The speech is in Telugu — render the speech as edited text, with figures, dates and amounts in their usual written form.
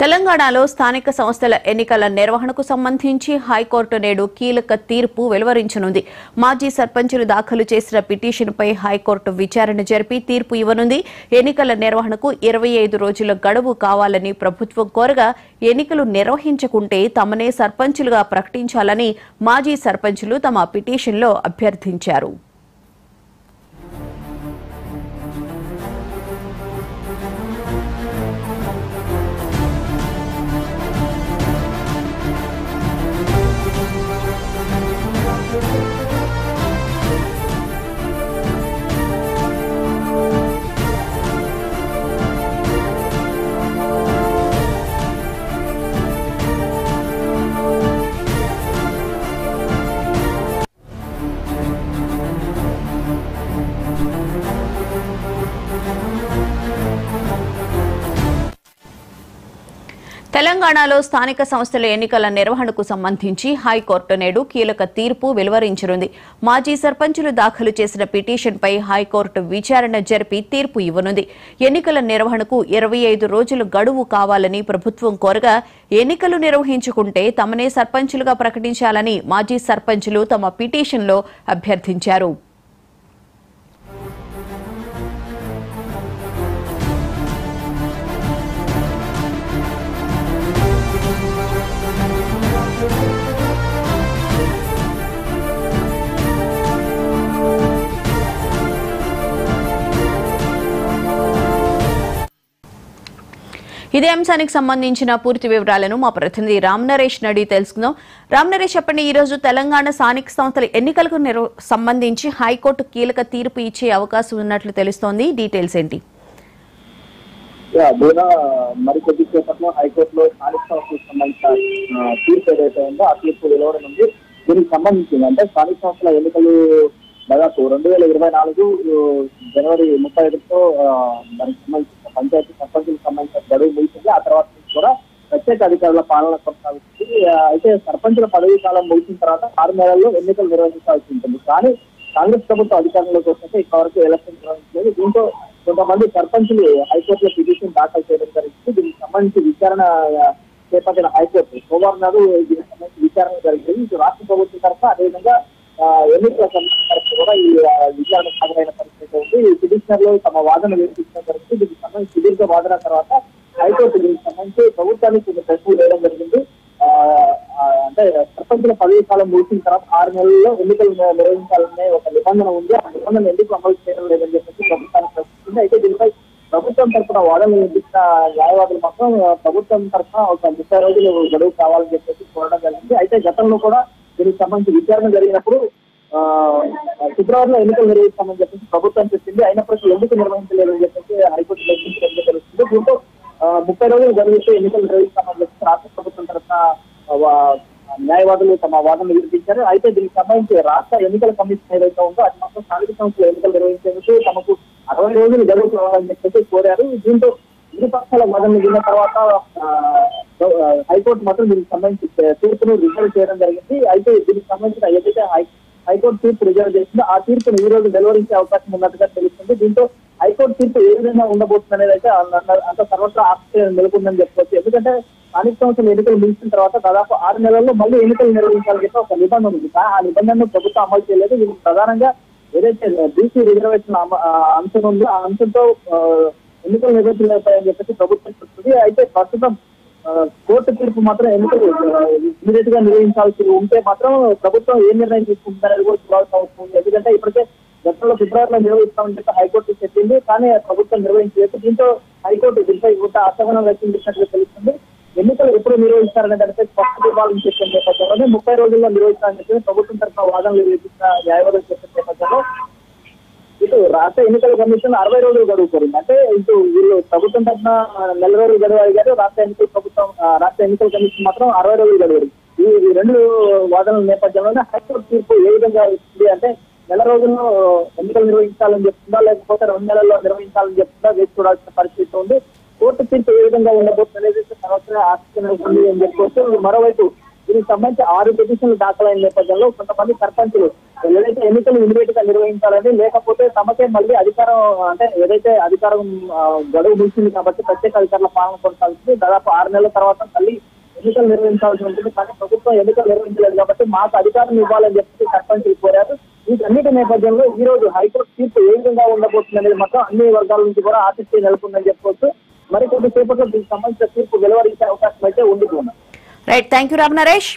తెలంగాణలో స్థానిక సంస్థల ఎన్నికల నిర్వహణకు సంబంధించి హైకోర్టు నేడు కీలక తీర్పు వెలువరించనుంది. మాజీ సర్పంచులు దాఖలు చేసిన పిటిషన్పై హైకోర్టు విచారణ జరిపి తీర్పు ఇవ్వనుంది. ఎన్నికల నిర్వహణకు 25 రోజుల గడువు కావాలని ప్రభుత్వం కోరగా ఎన్నికలు నిర్వహించకుంటే తమనే సర్పంచులుగా ప్రకటించాలని మాజీ సర్పంచులు తమ పిటిషన్లో అభ్యర్థించారు. తెలంగాణలో స్థానిక సంస్థల ఎన్నికల నిర్వహణకు సంబంధించి హైకోర్టు నేడు కీలక తీర్పు వెలువరించనుంది. మాజీ సర్పంచులు దాఖలు చేసిన పిటిషన్పై హైకోర్టు విచారణ జరిపి తీర్పు ఇవ్వనుంది. ఎన్నికల నిర్వహణకు 25 రోజులు గడువు కావాలని ప్రభుత్వం కోరగా ఎన్నికలు నిర్వహించుకుంటే తమనే సర్పంచులుగా ప్రకటించాలని మాజీ సర్పంచులు తమ పిటిషన్లో అభ్యర్థించారు. ఇదే అంశానికి సంబంధించిన పూర్తి వివరాలను మా ప్రతినిధి రామ్ నరేష్ నడి తెలుసుకుందాం. రామ్ నరేష్, చెప్పండి, ఈ రోజు తెలంగాణ స్థానిక సంస్థల ఎన్నికలకు సంబంధించి హైకోర్టు కీలక తీర్పు ఇచ్చే అవకాశం ఉన్నట్లు తెలుస్తోంది. డీటెయిల్స్ ఏంటి? మరి కొద్దిసేపట్లో హైకోర్టులో స్థానిక సంస్థలకు సంబంధించిన తీర్పు ఏదైతే ఉందో ఆ తీర్పు వెలువడనుంది. దీనికి సంబంధించింది అంటే స్థానిక సంస్థల ఎన్నికలు దాదాపు 2024 జనవరి 31తో దానికి సంబంధించిన పంచాయతీ సర్పంచులకు సంబంధించిన గడువు ముగిసింది. ఆ తర్వాత కూడా ప్రత్యేక అధికారుల పాలన కొనసాగుతుంది. అయితే సర్పంచుల పదవీ కాలం ముగిసిన తర్వాత 6 నెలల్లో ఎన్నికలు నిర్వహించాల్సి ఉంటుంది. కానీ కాంగ్రెస్ ప్రభుత్వం అధికారంలోకి వస్తే ఇంతవరకు ఎలక్షన్ నిర్వహించలేదు. దీంతో కొంతమంది సర్పంచులు హైకోర్టులో పిటిషన్ దాఖలు చేయడం జరిగింది. దీనికి సంబంధించి విచారణ చేపట్టిన హైకోర్టు సోమవారం నాడు దీనికి సంబంధించి విచారణ జరిగింది. ఇటు రాష్ట్ర ప్రభుత్వం తరఫున అదేవిధంగా ఎన్నికల కమిషన్ తరఫున కూడా ఈ విచారణ సాగరైన పరిస్థితి ఉంది. ఈ పిటిషనర్లు తమ వాదన వినిపించడం జరిగింది. దీనికి సంబంధించి సుదీర్ఘ వాదన తర్వాత హైకోర్టు దీనికి సంబంధించి ప్రభుత్వానికి కొన్ని ప్రశ్నలు వేయడం జరిగింది. అంటే సర్పంచుల పదవీ కాలం ముగిసిన తర్వాత 6 నెలల్లో ఎన్నికలు నిర్వహించాలనే ఒక నిబంధన ఉంది. ఆ నిబంధన ఎందుకు అమలు చేయడం లేదని చెప్పేసి ప్రభుత్వానికి ప్రశ్నిస్తుంది. అయితే దీనిపై ప్రభుత్వం తరఫున వాదనలు వినిపించిన న్యాయవాదులు మాత్రం ప్రభుత్వం తరఫున ఒక 30 రోజులు గడువు కావాలని చెప్పేసి కోరడం జరిగింది. అయితే గతంలో కూడా దీనికి సంబంధించి విచారణ జరిగినప్పుడు ఫిబ్రవరిలో ఎన్నికలు నిర్వహిస్తామని చెప్పేసి ప్రభుత్వం చెప్పింది. అయినప్పటికీ ఎందుకు నిర్వహించలేదని చెప్పేసి హైకోర్టు లెక్కించడం తెలుస్తుంది. దీంతో 30 రోజులు జరిగితే ఎన్నికలు నిర్వహిస్తామని చెప్పేసి రాష్ట్ర ప్రభుత్వం తరఫున న్యాయవాదులు తమ వాదనలు వినిపించారు. అయితే దీనికి సంబంధించి రాష్ట్ర ఎన్నికల కమిషన్ ఏదైతే ఉందో అది మాత్రం స్థానిక సంస్థల ఎన్నికలు నిర్వహించేందుకు తమకు 60 రోజులు గడువు కావాలని చెప్పేసి కోరారు. దీంతో ఇరు పక్షాల వాదనలు విన్న తర్వాత హైకోర్టు మాత్రం దీనికి సంబంధించి తీర్పును రిజర్వ్ చేయడం జరిగింది. అయితే దీనికి సంబంధించిన ఏదైతే హైకోర్టు తీర్పు రిజర్వ్ చేసిందో ఆ తీర్పును ఈ రోజు వెలువరించే అవకాశం ఉన్నట్టుగా తెలుస్తుంది. దీంతో హైకోర్టు తీర్పు ఏ విధంగా ఉండబోతుంది అనేది అయితే అంత సర్వత్రా ఆశ్చర్యం నెలకొందని చెప్పుకోవచ్చు. ఎందుకంటే స్థానిక సంస్థల ఎన్నికలు ముగిసిన తర్వాత దాదాపు 6 నెలల్లో మళ్ళీ ఎన్నికలు నిర్వహించాలని చెప్పి ఒక నిబంధన ఉంది. ఆ నిబంధనను ప్రభుత్వం అమలు చేయలేదు. దీనికి ప్రధానంగా ఏదైతే బీసీ రిజర్వేషన్ అంశం ఉందో ఆ అంశంతో ఎన్నికలు నిర్వహించలేకపోయాయని చెప్పేసి ప్రభుత్వం చెప్తుంది. అయితే ప్రస్తుతం కోర్టు తీర్పు మాత్రం ఎన్నికలు ఇమీడియట్ గా నిర్వహించాల్సి ఉంటే మాత్రం ప్రభుత్వం ఏ నిర్ణయం తీసుకుంటుందనేది కూడా చూడాల్సిన అవసరం ఉంది. ఎందుకంటే ఇప్పటికే గతంలో ఫిబ్రవరిలో నిర్వహిస్తామని చెప్పి హైకోర్టు చెప్పింది. కానీ ప్రభుత్వం నిర్వహించలేదు. దీంతో హైకోర్టు దీనిపై కొంత అసహనం వ్యక్తం చేసినట్లుగా తెలుస్తుంది. ఎన్నికలు ఎప్పుడు నిర్వహిస్తారనే దానిపై స్పష్టత ఇవ్వాలని చెప్పిన నేపథ్యంలోనే 30 రోజుల్లో నిర్వహిస్తారని చెప్పి ప్రభుత్వం తరఫున వాదనలు వినిపించిన న్యాయవాదులు చెప్పిన నేపథ్యంలో ఇటు రాష్ట్ర ఎన్నికల కమిషన్ 60 రోజులు గడువు కోరింది. అంటే ఇటు వీళ్ళు ప్రభుత్వం తరఫున 4 రోజులు గడువు అడిగారు. రాష్ట్ర ఎన్నికల కమిషన్ మాత్రం 60 రోజులు గడువు. ఈ 2 వాదనల నేపథ్యంలోనే హైకోర్టు తీర్పు ఏ విధంగా ఇస్తుంది అంటే 4 రోజుల్లో ఎన్నికలు నిర్వహించాలని చెప్తుందా లేకపోతే 2 నెలల్లో నిర్వహించాలని చెప్తుందా వేచి చూడాల్సిన పరిస్థితి ఉంది. కోర్టు తీర్పు ఏ విధంగా ఉండబోతుంది అనేది సంవత్సరం ఆసక్తి ఉంది అని చెప్పుకోవచ్చు. మరోవైపు దీనికి సంబంధించి 6 పిటిషన్లు దాఖలైన నేపథ్యంలో కొంతమంది సర్పంచులు ఏదైతే ఎన్నికలు ఇమీడియట్ గా నిర్వహించాలని, లేకపోతే తమకే మళ్ళీ అధికారం అంటే ఏదైతే అధికారం గడువు ముగిసింది కాబట్టి ప్రత్యేక అధికారుల పాలన కొనసాగుతుంది. దాదాపు 6 నెలల తర్వాత మళ్ళీ ఎన్నికలు నిర్వహించాల్సి ఉంటుంది. కానీ ప్రభుత్వం ఎన్నికలు నిర్వహించలేదు కాబట్టి మాకు అధికారం ఇవ్వాలని చెప్పి సర్పంచులు కోరారు. వీటన్నిటి నేపథ్యంలో ఈ రోజు హైకోర్టు తీర్పు ఏ విధంగా ఉండబోతుంది అనేది మాత్రం అన్ని వర్గాల నుంచి కూడా ఆసక్తి నెలకొందని చెప్పవచ్చు. మరి కొద్దిసేపట్లో దీనికి సంబంధించిన తీర్పు వెలువరించే అవకాశం అయితే ఉంది. Right, thank you Ram Naresh.